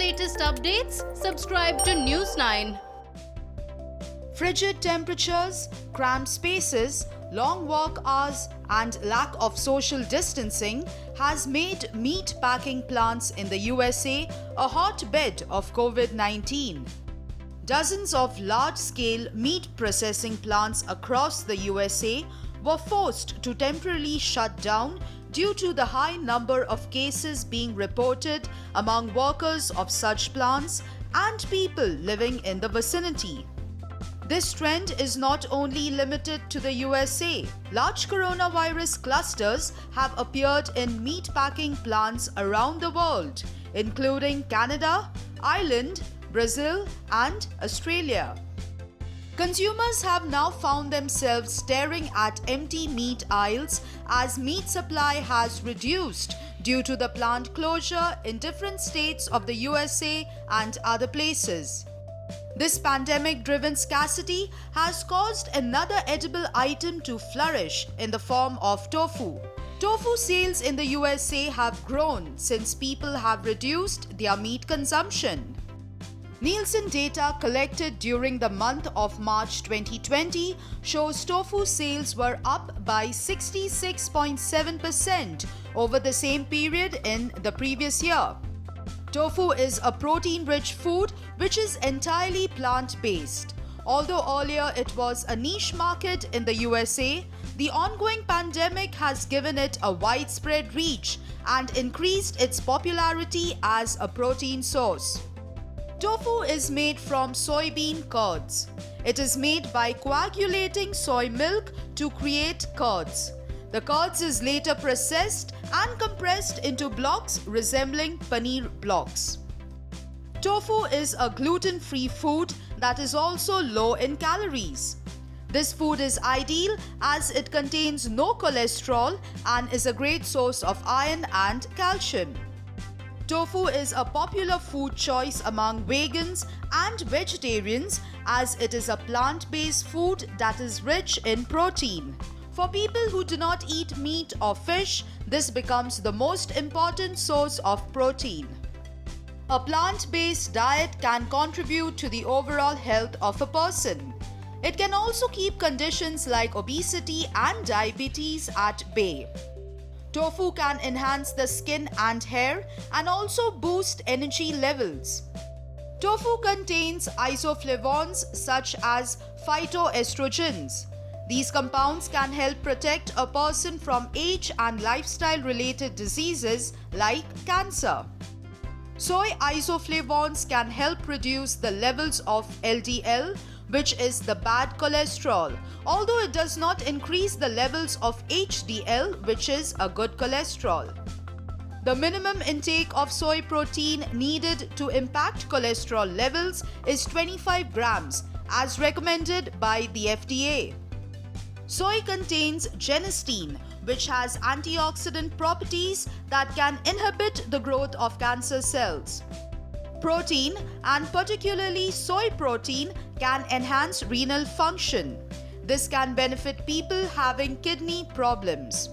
latest updates, subscribe to News9. Frigid temperatures, cramped spaces, long work hours, and lack of social distancing has made meat packing plants in the USA a hotbed of COVID-19. Dozens of large-scale meat processing plants across the USA were forced to temporarily shut down due to the high number of cases being reported among workers of such plants and people living in the vicinity. This trend is not only limited to the USA. Large coronavirus clusters have appeared in meat-packing plants around the world, including Canada, Ireland, Brazil, and Australia. Consumers have now found themselves staring at empty meat aisles as meat supply has reduced due to the plant closure in different states of the USA and other places. This pandemic-driven scarcity has caused another edible item to flourish in the form of tofu. Tofu sales in the USA have grown since people have reduced their meat consumption. Nielsen data collected during the month of March 2020 shows tofu sales were up by 66.7% over the same period in the previous year. Tofu is a protein-rich food which is entirely plant-based. Although earlier it was a niche market in the USA, the ongoing pandemic has given it a widespread reach and increased its popularity as a protein source. Tofu is made from soybean curds. It is made by coagulating soy milk to create curds. The curds is later processed and compressed into blocks resembling paneer blocks. Tofu is a gluten-free food that is also low in calories. This food is ideal as it contains no cholesterol and is a great source of iron and calcium. Tofu is a popular food choice among vegans and vegetarians as it is a plant-based food that is rich in protein. For people who do not eat meat or fish, this becomes the most important source of protein. A plant-based diet can contribute to the overall health of a person. It can also keep conditions like obesity and diabetes at bay. Tofu can enhance the skin and hair and also boost energy levels. Tofu contains isoflavones such as phytoestrogens. These compounds can help protect a person from age and lifestyle-related diseases like cancer. Soy isoflavones can help reduce the levels of LDL, which is the bad cholesterol, although it does not increase the levels of HDL, which is a good cholesterol. The minimum intake of soy protein needed to impact cholesterol levels is 25 grams, as recommended by the FDA. Soy contains genistein, which has antioxidant properties that can inhibit the growth of cancer cells. Protein, and particularly soy protein, can enhance renal function. This can benefit people having kidney problems.